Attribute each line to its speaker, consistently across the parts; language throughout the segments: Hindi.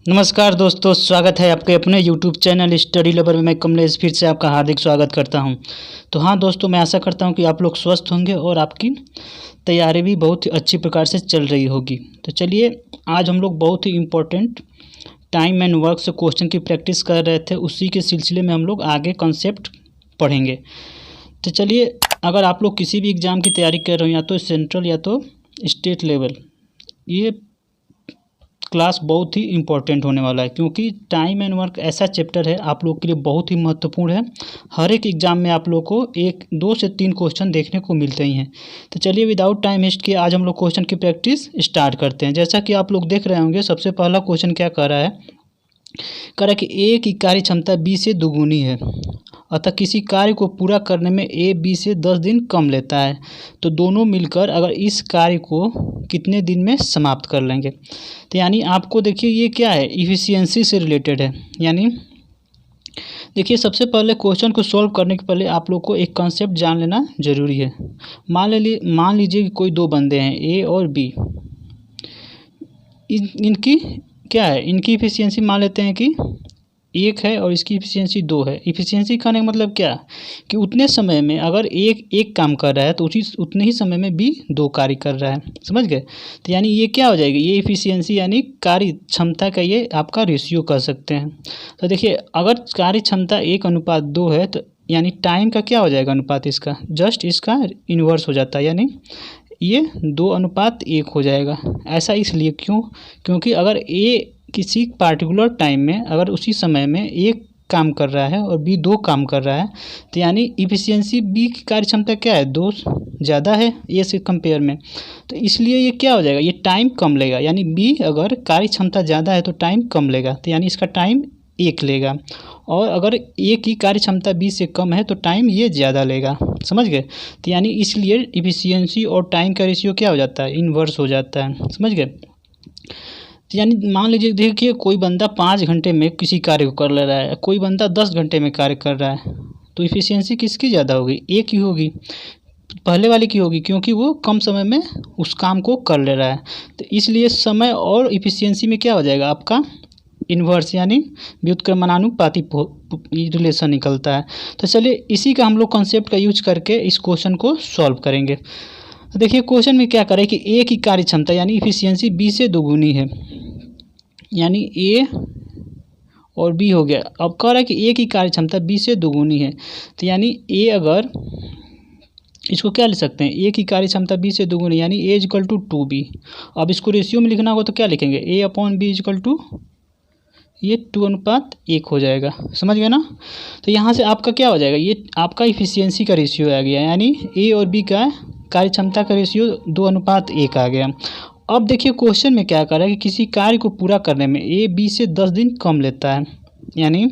Speaker 1: नमस्कार दोस्तों, स्वागत है आपके अपने YouTube चैनल स्टडी लवर में। मैं कमलेश फिर से आपका हार्दिक स्वागत करता हूं। तो हाँ दोस्तों, मैं आशा करता हूं कि आप लोग स्वस्थ होंगे और आपकी तैयारी भी बहुत ही अच्छी प्रकार से चल रही होगी। तो चलिए, आज हम लोग बहुत ही इम्पोर्टेंट टाइम एंड वर्क से क्वेश्चन की प्रैक्टिस कर रहे थे। उसी के सिलसिले में हम लोग आगे कॉन्सेप्ट पढ़ेंगे। तो चलिए, अगर आप लोग किसी भी एग्ज़ाम की तैयारी कर रहे हो, या तो सेंट्रल या तो स्टेट लेवल, ये क्लास बहुत ही इम्पोर्टेंट होने वाला है, क्योंकि टाइम एंड वर्क ऐसा चैप्टर है आप लोग के लिए बहुत ही महत्वपूर्ण है। हर एक एग्जाम में आप लोग को 1, 2 से 3 क्वेश्चन देखने को मिलते ही हैं। तो चलिए, विदाउट टाइम वेस्ट किए आज हम लोग क्वेश्चन की प्रैक्टिस स्टार्ट करते हैं। जैसा कि आप लोग देख रहे होंगे, सबसे पहला क्वेश्चन क्या कर रहा है, कह रहा है कि ए की कार्य क्षमता बी से दोगुनी है, अतः किसी कार्य को पूरा करने में ए बी से 10 दिन कम लेता है, तो दोनों मिलकर अगर इस कार्य को कितने दिन में समाप्त कर लेंगे। तो यानी आपको देखिए, ये क्या है, इफ़िशियंसी से रिलेटेड है। यानी देखिए, सबसे पहले क्वेश्चन को सॉल्व करने के पहले आप लोग को एक कॉन्सेप्ट जान लेना ज़रूरी है। मान लीजिए कि कोई दो बंदे हैं, ए और बी। इनकी क्या है, इनकी इफ़िशियंसी मान लेते हैं कि 1 है और इसकी इफ़िशियंसी 2 है। इफ़िशियंसी कहने का मतलब क्या, कि उतने समय में अगर एक काम कर रहा है तो उतने ही समय में बी 2 कार्य कर रहा है। समझ गए। तो यानी ये क्या हो जाएगी, ये इफ़िशियंसी यानी कार्य क्षमता का ये आपका रेशियो कर सकते हैं। तो देखिए, अगर कार्य क्षमता 1:2 है, तो यानी टाइम का क्या हो जाएगा अनुपात, इसका जस्ट इसका इन्वर्स हो जाता है, यानी ये 2:1 हो जाएगा। ऐसा इसलिए क्योंकि अगर ए किसी पार्टिकुलर टाइम में अगर उसी समय में एक काम कर रहा है और बी 2 काम कर रहा है, तो यानी इफ़िशियंसी बी की कार्य क्षमता क्या है, 2 ज़्यादा है ए से कंपेयर में। तो इसलिए ये क्या हो जाएगा, ये टाइम कम लेगा। यानी बी अगर कार्य क्षमता ज़्यादा है तो टाइम कम लेगा, तो यानी इसका टाइम 1 लेगा। और अगर ए की कार्य क्षमता बी से कम है तो टाइम ये ज़्यादा लेगा। समझ गए। तो यानी इसलिए इफ़िशियंसी और टाइम का रेशियो क्या हो जाता है, इन्वर्स हो जाता है। समझ गए। तो यानी मान लीजिए, देखिए, कोई बंदा 5 घंटे में किसी कार्य को कर ले रहा है, कोई बंदा 10 घंटे में कार्य कर रहा है, तो इफ़िशियंसी किसकी ज़्यादा होगी, एक ही होगी, पहले वाले की होगी, क्योंकि वो कम समय में उस काम को कर ले रहा है। तो इसलिए समय और इफ़िशियंसी में क्या हो जाएगा आपका इन्वर्स, यानी व्युत्क्रमानुपाती रिलेशन निकलता है। तो चलिए, इसी का हम लोग कॉन्सेप्ट का यूज करके इस क्वेश्चन को सॉल्व करेंगे। तो देखिए, क्वेश्चन में क्या करें कि ए की कार्य क्षमता यानी इफ़िशियंसी बी से दोगुनी है, यानी ए और बी हो गया। अब कह रहा है कि ए की कार्य क्षमता बी से दोगुनी है, तो यानी ए, अगर इसको क्या लिख सकते हैं, ए की कार्य क्षमता बी से दोगुनी, यानी ए इक्वल टू 2b। अब इसको रेशियो में लिखना होगा तो क्या लिखेंगे, a/b इक्वल टू ये 2:1 हो जाएगा। समझ गए ना। तो यहाँ से आपका क्या हो जाएगा, ये आपका इफ़िशियंसी का रेशियो आ गया, यानी ए और बी का कार्य क्षमता का रेशियो 2:1 आ गया। अब देखिए, क्वेश्चन में क्या कर रहा है कि किसी कार्य को पूरा करने में ए बी से 10 दिन कम लेता है, यानी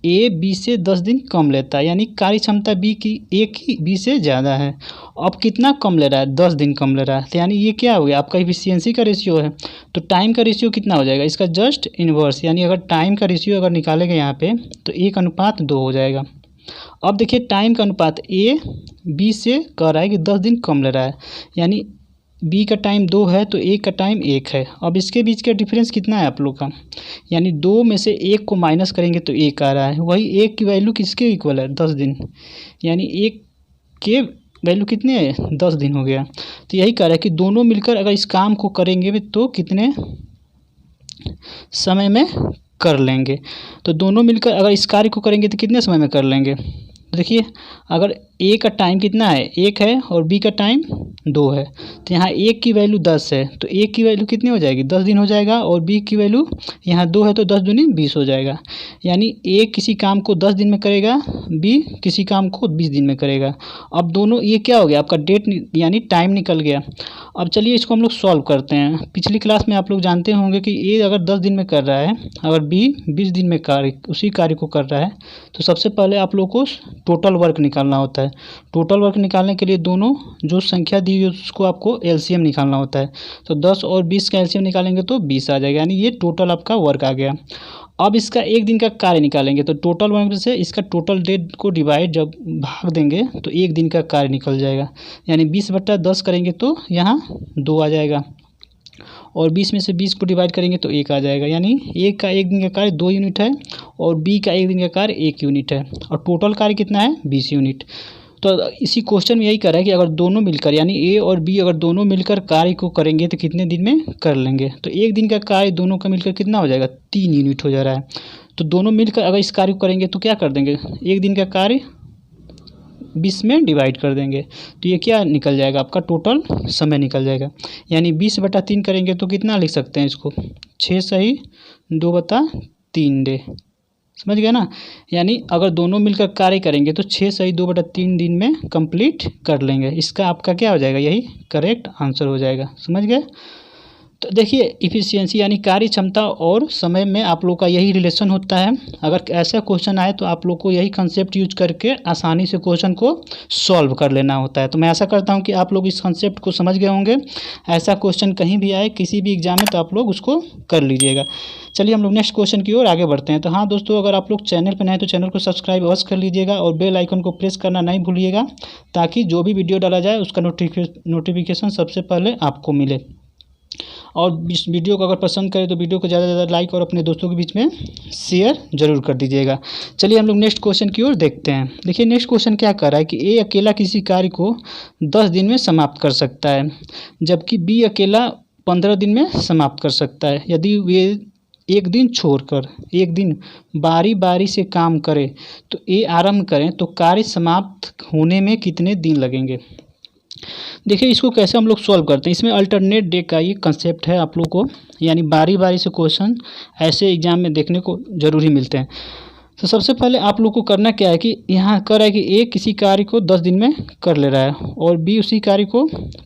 Speaker 1: ए बी से 10 दिन कम लेता है, यानी कार्य क्षमता बी की ए की बी से ज़्यादा है। अब कितना कम ले रहा है, 10 दिन कम ले रहा है। तो यानी ये क्या हो गया, आपका इफ़िशियंसी का रेशियो है। तो टाइम का रेशियो कितना हो जाएगा, इसका जस्ट इन्वर्स, यानी अगर टाइम का रेशियो अगर निकालेंगे यहाँ पे तो 1:2 हो जाएगा। अब देखिए, टाइम का अनुपात ए बी से कह रहा है कि 10 दिन कम ले रहा है, यानी बी का टाइम 2 है तो ए का टाइम 1 है। अब इसके बीच का डिफरेंस कितना है आप लोग का, यानी 2 में से 1 को माइनस करेंगे तो 1 आ रहा है। वही 1 की वैल्यू किसके इक्वल है, 10 दिन, यानी 1 के वैल्यू कितने है, 10 दिन हो गया। तो यही कह रहा है कि दोनों मिलकर अगर इस काम को करेंगे तो कितने समय में कर लेंगे। तो दोनों मिलकर अगर इस कार्य को करेंगे तो कितने समय में कर लेंगे। तो देखिए, अगर ए का टाइम कितना है, 1 है, और बी का टाइम 2 है, तो यहाँ 1 की वैल्यू 10 है, तो 1 की वैल्यू कितनी हो जाएगी, 10 दिन हो जाएगा। और बी की वैल्यू यहाँ 2 है तो 10 दूनी 20 हो जाएगा। यानी ए किसी काम को 10 दिन में करेगा, बी किसी काम को 20 दिन में करेगा। अब दोनों ये क्या हो गया, आपका डेट यानी टाइम निकल गया। अब चलिए, इसको हम लोग सॉल्व करते हैं। पिछली क्लास में आप लोग जानते होंगे कि ए अगर 10 दिन में कर रहा है, अगर बी 20 दिन में उसी कार्य को कर रहा है, तो सबसे पहले आप लोग को टोटल वर्क निकालना होता है। टोटल वर्क निकालने के लिए दोनों जो संख्या दी है उसको आपको एलसीएम निकालना होता है। तो 10 और 20 का एलसीएम निकालेंगे तो 20 आ जाएगा, यानी ये टोटल आपका वर्क आ गया। अब इसका 1 दिन का कार्य निकालेंगे तो टोटल वर्क से इसका टोटल डेट को डिवाइड जब भाग देंगे तो 1 दिन का कार्य निकल जाएगा, यानी 20/10 करेंगे तो यहाँ 2 आ जाएगा। और 20 में से 20 को डिवाइड करेंगे तो 1 आ जाएगा। यानी ए का एक दिन का कार्य 2 यूनिट है और बी का एक दिन का कार्य 1 यूनिट है और टोटल कार्य कितना है 20 यूनिट। तो इसी क्वेश्चन में यही कह रहा है कि अगर दोनों मिलकर यानी ए और बी अगर दोनों मिलकर कार्य को करेंगे तो कितने दिन में कर लेंगे। तो एक दिन का कार्य दोनों का मिलकर कितना हो जाएगा 3 यूनिट हो जा रहा है। तो दोनों मिलकर अगर इस कार्य को करेंगे तो क्या कर देंगे, एक दिन का कार्य 20 में डिवाइड कर देंगे तो ये क्या निकल जाएगा आपका टोटल समय निकल जाएगा। यानी 20/3 करेंगे तो कितना लिख सकते हैं इसको 6 सही 2/3 डे, समझ गया ना। यानी अगर दोनों मिलकर कार्य करेंगे तो 6 सही 2/3 दिन में कंप्लीट कर लेंगे। इसका आपका क्या हो जाएगा, यही करेक्ट आंसर हो जाएगा, समझ गए। तो देखिए इफ़िशियंसी यानी कार्य क्षमता और समय में आप लोग का यही रिलेशन होता है। अगर ऐसा क्वेश्चन आए तो आप लोग को यही कंसेप्ट यूज करके आसानी से क्वेश्चन को सॉल्व कर लेना होता है। तो मैं ऐसा करता हूं कि आप लोग इस कंसेप्ट को समझ गए होंगे। ऐसा क्वेश्चन कहीं भी आए किसी भी एग्जाम में तो आप लोग उसको कर लीजिएगा। चलिए हम लोग नेक्स्ट क्वेश्चन की ओर आगे बढ़ते हैं। तो हाँ दोस्तों, अगर आप लोग चैनल पर नए हैं तो चैनल को सब्सक्राइब अवश्य कर लीजिएगा और बेल आइकन को प्रेस करना नहीं भूलिएगा ताकि जो भी वीडियो डाला जाए उसका नोटिफिकेशन सबसे पहले आपको मिले। और इस वीडियो को अगर पसंद करें तो वीडियो को ज़्यादा से ज़्यादा लाइक और अपने दोस्तों के बीच में शेयर जरूर कर दीजिएगा। चलिए हम लोग नेक्स्ट क्वेश्चन की ओर देखते हैं। देखिए नेक्स्ट क्वेश्चन क्या कर रहा है कि ए अकेला किसी कार्य को 10 दिन में समाप्त कर सकता है जबकि बी अकेला 15 दिन में समाप्त कर सकता है। यदि वे एक दिन छोड़कर एक दिन बारी बारी से काम करें तो ए आरंभ करें तो कार्य समाप्त होने में कितने दिन लगेंगे। देखिए इसको कैसे हम लोग सॉल्व करते हैं। इसमें अल्टरनेट डे का ये कंसेप्ट है आप लोग को, यानी बारी बारी से क्वेश्चन ऐसे एग्जाम में देखने को जरूर ही मिलते हैं। तो सबसे पहले आप लोग को करना क्या है कि यहाँ कर रहा है कि ए किसी कार्य को 10 दिन में कर ले रहा है और बी उसी कार्य को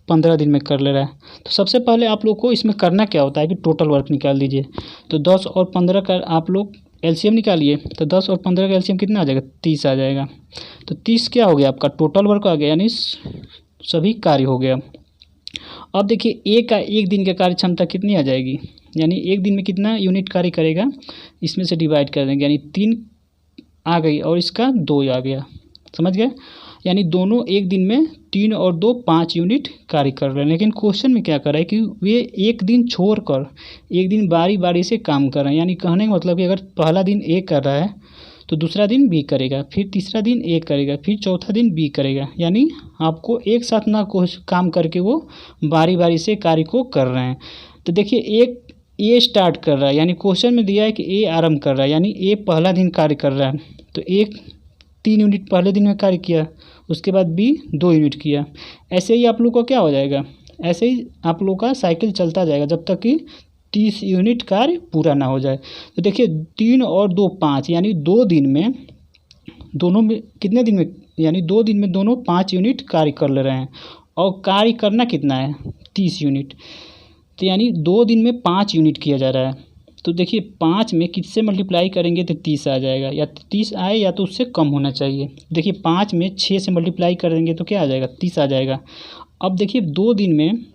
Speaker 1: 15 दिन में कर ले रहा है। तो सबसे पहले आप लोग को इसमें करना क्या होता है कि टोटल वर्क निकाल दीजिए। तो 10 और 15 का आप लोग एलसीएम निकालिए। तो 10 और 15 का एलसीएम कितना आ जाएगा 30 आ जाएगा। तो 30 क्या हो गया आपका टोटल वर्क आ गया, यानी सभी कार्य हो गया। अब देखिए ए का एक दिन का कार्य क्षमता कितनी आ जाएगी, यानी एक दिन में कितना यूनिट कार्य करेगा इसमें से डिवाइड कर देंगे, यानी 3 आ गई और इसका 2 आ गया, समझ गए। यानी दोनों एक दिन में 3 और 2 5 यूनिट कार्य कर रहे हैं। लेकिन क्वेश्चन में क्या कर रहा है कि वे एक दिन छोड़कर एक दिन बारी बारी से काम कर रहे हैं। यानी कहने का मतलब कि अगर पहला दिन ए कर रहा है तो दूसरा दिन बी करेगा, फिर तीसरा दिन ए करेगा, फिर चौथा दिन बी करेगा। यानी आपको एक साथ ना काम करके वो बारी बारी से कार्य को कर रहे हैं। तो देखिए एक ए स्टार्ट कर रहा है, यानी क्वेश्चन में दिया है कि ए आरंभ कर रहा है, यानी ए पहला दिन कार्य कर रहा है तो एक 3 यूनिट पहले दिन में कार्य किया, उसके बाद बी 2 यूनिट किया। ऐसे ही आप लोग का क्या हो जाएगा, ऐसे ही आप लोग का साइकिल चलता जाएगा जब तक कि 30 यूनिट कार्य पूरा ना हो जाए। तो देखिए 3 और 2 5, यानी 2 दिन में दोनों में कितने दिन में, यानी 2 दिन में दोनों 5 यूनिट कार्य कर ले रहे हैं और कार्य करना कितना है 30 यूनिट। तो यानी 2 दिन में 5 यूनिट किया जा रहा है। तो देखिए 5 में किससे मल्टीप्लाई करेंगे तो 30 आ जाएगा, या 30 आए या तो उससे कम होना चाहिए। देखिए 5 में 6 से मल्टीप्लाई करेंगे तो क्या आ जाएगा 30 आ जाएगा। अब देखिए 2 दिन में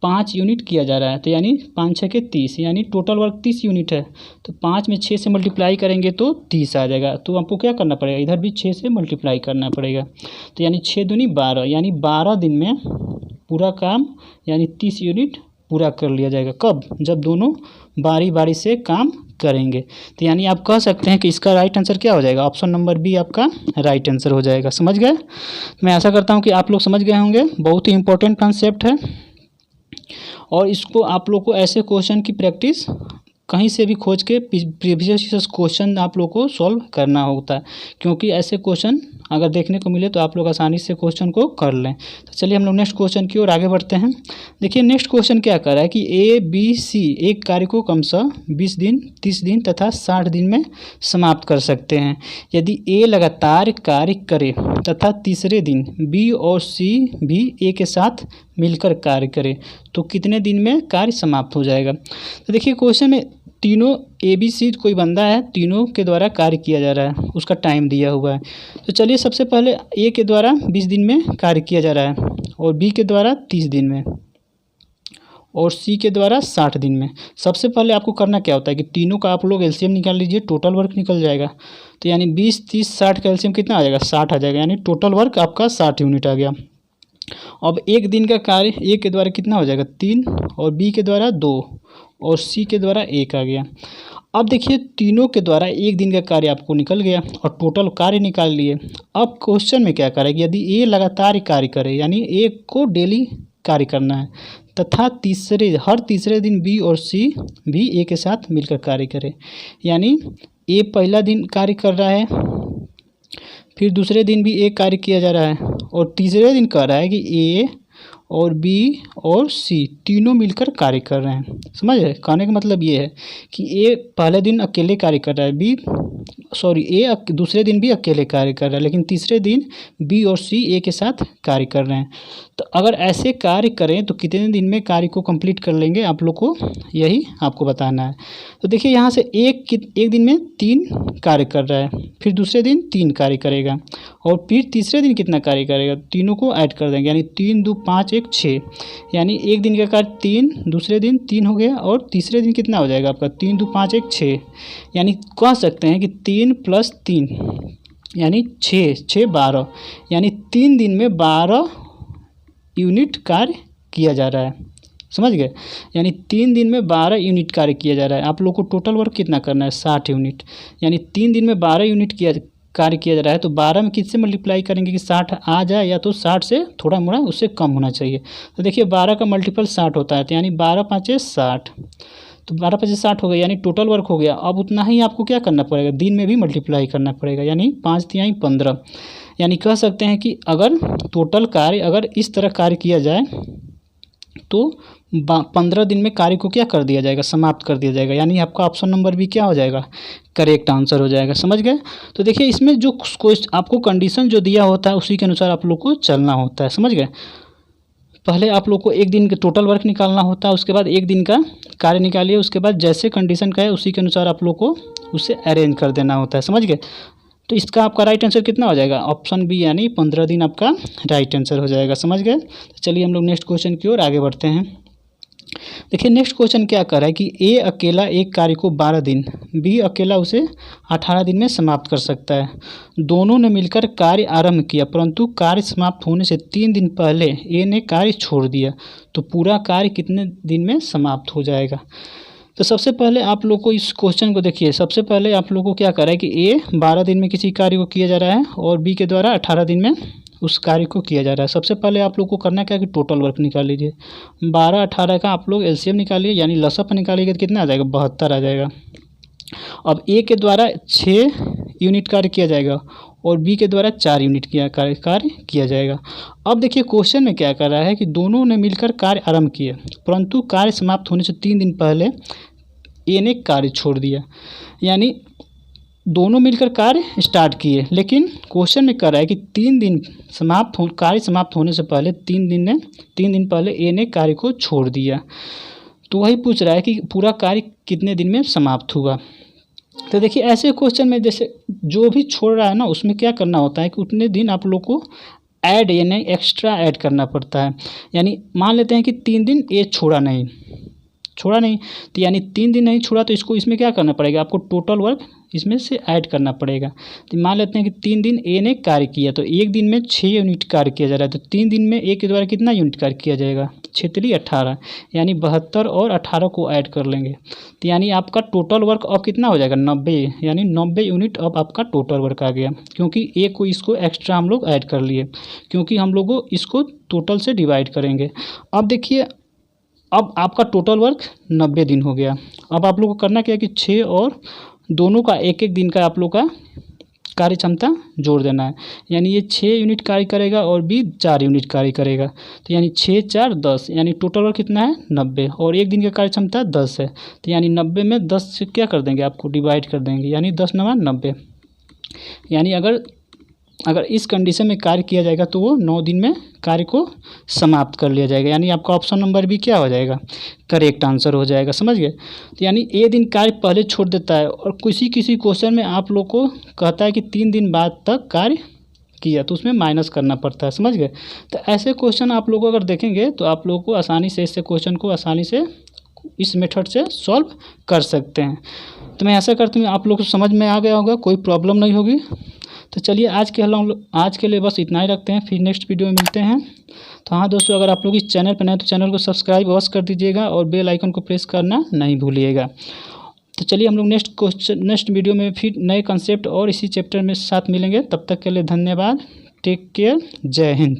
Speaker 1: 5 यूनिट किया जा रहा है तो यानी 5 6 के 30, यानी टोटल वर्क 30 यूनिट है। तो 5 में 6 से मल्टीप्लाई करेंगे तो 30 आ जाएगा। तो आपको क्या करना पड़ेगा, इधर भी 6 से मल्टीप्लाई करना पड़ेगा। तो यानी 6 दूनी 12, यानी 12 दिन में पूरा काम यानी 30 यूनिट पूरा कर लिया जाएगा। कब, जब दोनों बारी बारी से काम करेंगे। तो यानी आप कह सकते हैं कि इसका राइट आंसर क्या हो जाएगा, ऑप्शन नंबर बी आपका राइट आंसर हो जाएगा। समझ गए। मैं आशा करता हूँ कि आप लोग समझ गए होंगे। बहुत ही इंपॉर्टेंट कॉन्सेप्ट है और इसको आप लोग को ऐसे क्वेश्चन की प्रैक्टिस कहीं से भी खोज के प्रीवियस क्वेश्चन आप लोग को सॉल्व करना होता है, क्योंकि ऐसे क्वेश्चन अगर देखने को मिले तो आप लोग आसानी से क्वेश्चन को कर लें। तो चलिए हम लोग नेक्स्ट क्वेश्चन की ओर आगे बढ़ते हैं। देखिए नेक्स्ट क्वेश्चन क्या कर रहा है कि ए बी सी एक कार्य को क्रमशः 20 दिन 30 दिन तथा 60 दिन में समाप्त कर सकते हैं। यदि ए लगातार कार्य करे तथा तीसरे दिन बी और सी भी ए के साथ मिलकर कार्य करे तो कितने दिन में कार्य समाप्त हो जाएगा। तो देखिए क्वेश्चन में तीनों ए बी सी कोई बंदा है, तीनों के द्वारा कार्य किया जा रहा है, उसका टाइम दिया हुआ है। तो चलिए सबसे पहले ए के द्वारा 20 दिन में कार्य किया जा रहा है और बी के द्वारा 30 दिन में और सी के द्वारा 60 दिन में। सबसे पहले आपको करना क्या होता है कि तीनों का आप लोग एलसीएम निकाल लीजिए, टोटल वर्क निकल जाएगा। तो यानी 20 30 60 का एलसीएम कितना आ जाएगा 60 आ जाएगा, यानी टोटल वर्क आपका 60 यूनिट आ गया। अब एक दिन का कार्य ए के द्वारा कितना हो जाएगा 3 और बी के द्वारा 2 और सी के द्वारा 1 आ गया। अब देखिए तीनों के द्वारा एक दिन का कार्य आपको निकल गया और टोटल कार्य निकाल लिए। अब क्वेश्चन में क्या करें कि यदि ए लगातार कार्य करे यानी ए को डेली कार्य करना है तथा हर तीसरे दिन बी और सी भी ए के साथ मिलकर कार्य करे, यानी ए पहला दिन कार्य कर रहा है, फिर दूसरे दिन भी ए कार्य किया जा रहा है और तीसरे दिन कह रहा है कि ए और बी और सी तीनों मिलकर कार्य कर रहे हैं। समझ रहे? कहने का मतलब ये है कि ए पहले दिन अकेले कार्य कर रहा है, ए दूसरे दिन भी अकेले कार्य कर रहा है, लेकिन तीसरे दिन बी और सी ए के साथ कार्य कर रहे हैं। तो अगर ऐसे कार्य करें तो कितने दिन में कार्य को कंप्लीट कर लेंगे, आप लोग को यही आपको बताना है। तो देखिए यहाँ से एक दिन में 3 कार्य कर रहा है, फिर दूसरे दिन 3 कार्य करेगा और फिर तीसरे दिन कितना कार्य करेगा, तीनों को ऐड कर देंगे, यानी 3 2 5 1 6, यानी एक दिन का कार्य 3, दूसरे दिन 3 हो गया और तीसरे दिन कितना हो जाएगा आपका 3 2 5 1 6, यानी कह सकते हैं कि 3 + 3 यानी 6 12, यानी 3 दिन में 12 यूनिट कार्य किया जा रहा है। समझ गए? यानी 3 दिन में 12 यूनिट कार्य किया जा रहा है। आप लोग को टोटल वर्क कितना करना है 60 यूनिट, यानी 3 दिन में 12 यूनिट कार्य किया जा रहा है। तो 12 में किससे मल्टीप्लाई करेंगे कि 60 आ जाए, या तो 60 से थोड़ा मोड़ा उससे कम होना चाहिए। तो देखिए 12 का मल्टीपल 60 होता है, तो यानी 12 × 5 = 60, तो 12 × 5 = 60 हो गया, यानी टोटल वर्क हो गया। अब उतना ही आपको क्या करना पड़ेगा, दिन में भी मल्टीप्लाई करना पड़ेगा, यानी 5 × 3 = 15, यानी कह सकते हैं कि अगर टोटल कार्य अगर इस तरह कार्य किया जाए तो 15 दिन में कार्य को क्या कर दिया जाएगा, समाप्त कर दिया जाएगा, यानी आपका ऑप्शन नंबर भी क्या हो जाएगा, करेक्ट आंसर हो जाएगा। समझ गए? तो देखिए इसमें जो आपको कंडीशन जो दिया होता है उसी के अनुसार आप लोग को चलना होता है। समझ गए? पहले आप लोग को एक दिन का टोटल वर्क निकालना होता है, उसके बाद एक दिन का कार्य निकालिए, उसके बाद जैसे कंडीशन का है उसी के अनुसार आप लोग को उसे अरेंज कर देना होता है। समझ गए? तो इसका आपका राइट आंसर कितना हो जाएगा, ऑप्शन बी, यानी 15 दिन आपका राइट आंसर हो जाएगा। समझ गए? तो चलिए हम लोग नेक्स्ट क्वेश्चन की ओर आगे बढ़ते हैं। देखिए नेक्स्ट क्वेश्चन क्या कर रहा है कि ए अकेला एक कार्य को 12 दिन, बी अकेला उसे 18 दिन में समाप्त कर सकता है। दोनों ने मिलकर कार्य आरंभ किया, परंतु कार्य समाप्त होने से 3 दिन पहले ए ने कार्य छोड़ दिया, तो पूरा कार्य कितने दिन में समाप्त हो जाएगा। तो सबसे पहले आप लोग को इस क्वेश्चन को देखिए, सबसे पहले आप लोग को क्या कर रहा है कि ए 12 दिन में किसी कार्य को किया जा रहा है और बी के द्वारा 18 दिन में उस कार्य को किया जा रहा है। सबसे पहले आप लोग को करना क्या कि टोटल वर्क निकाल लीजिए। 12 18 का आप लोग एलसीएम निकालिए, यानी लसअप निकालिएगा तो कितना आ जाएगा, 72 आ जाएगा। अब ए के द्वारा 6 यूनिट कार्य किया जाएगा और बी के द्वारा 4 यूनिट कार्य किया जाएगा। अब देखिए क्वेश्चन में क्या कर रहा है कि दोनों ने मिलकर कार्य आरंभ किया, परंतु कार्य समाप्त होने से 3 दिन पहले ए ने कार्य छोड़ दिया, यानी दोनों मिलकर कार्य स्टार्ट किए, लेकिन क्वेश्चन में कह रहा है कि 3 दिन कार्य समाप्त होने से पहले 3 दिन पहले ए ने कार्य को छोड़ दिया। तो वही पूछ रहा है कि पूरा कार्य कितने दिन में समाप्त हुआ। तो देखिए ऐसे क्वेश्चन में जैसे जो भी छोड़ रहा है ना, उसमें क्या करना होता है कि उतने दिन आप लोग को ऐड यानी एक्स्ट्रा ऐड करना पड़ता है। यानी मान लेते हैं कि 3 दिन ए छोड़ा नहीं, तो यानी 3 दिन नहीं छोड़ा, तो इसमें क्या करना पड़ेगा, आपको टोटल वर्क इसमें से ऐड करना पड़ेगा। तो मान लेते हैं कि 3 दिन ए ने कार्य किया, तो एक दिन में 6 यूनिट कार्य किया जा रहा है, तो 3 दिन में ए के द्वारा कितना यूनिट कार्य किया जाएगा, 6 × 3 = 18, यानी 72 और 18 को ऐड कर लेंगे, तो यानी आपका टोटल वर्क अब कितना हो जाएगा 90, यानी 90 यूनिट अब आपका टोटल वर्क आ गया, क्योंकि ए को इसको एक्स्ट्रा हम लोग ऐड कर लिए, क्योंकि हम लोग इसको टोटल से डिवाइड करेंगे। अब देखिए अब आपका टोटल वर्क 90 दिन हो गया। अब आप लोग को करना क्या है कि 6 और दोनों का एक दिन का आप लोग का कार्य क्षमता जोड़ देना है, यानी ये 6 यूनिट कार्य करेगा और भी 4 यूनिट कार्य करेगा, तो यानी 6 × 4 = 10, यानी टोटल वर्क कितना है 90, और एक दिन का कार्य क्षमता 10 है, तो यानी 90 में 10 से क्या कर देंगे, आपको डिवाइड कर देंगे, यानी 10 × 9 = 90, यानी अगर इस कंडीशन में कार्य किया जाएगा तो वो 9 दिन में कार्य को समाप्त कर लिया जाएगा, यानी आपका ऑप्शन नंबर भी क्या हो जाएगा, करेक्ट आंसर हो जाएगा। समझ गए? तो यानी ए दिन कार्य पहले छोड़ देता है, और किसी क्वेश्चन में आप लोग को कहता है कि 3 दिन बाद तक कार्य किया, तो उसमें माइनस करना पड़ता है। समझ गए? तो ऐसे क्वेश्चन आप लोग अगर देखेंगे तो आप लोग को आसानी से इससे क्वेश्चन को आसानी से इस मेथड से सॉल्व कर सकते हैं। तो मैं ऐसा करता हूँ आप लोग को समझ में आ गया होगा, कोई प्रॉब्लम नहीं होगी। तो चलिए आज के लिए बस इतना ही रखते हैं, फिर नेक्स्ट वीडियो में मिलते हैं। तो हाँ दोस्तों, अगर आप लोग इस चैनल पर नए तो चैनल को सब्सक्राइब अवश्य कर दीजिएगा और बेल आइकन को प्रेस करना नहीं भूलिएगा। तो चलिए हम लोग नेक्स्ट वीडियो में फिर नए कंसेप्ट और इसी चैप्टर में साथ मिलेंगे। तब तक के लिए धन्यवाद। Take care. जय हिंद।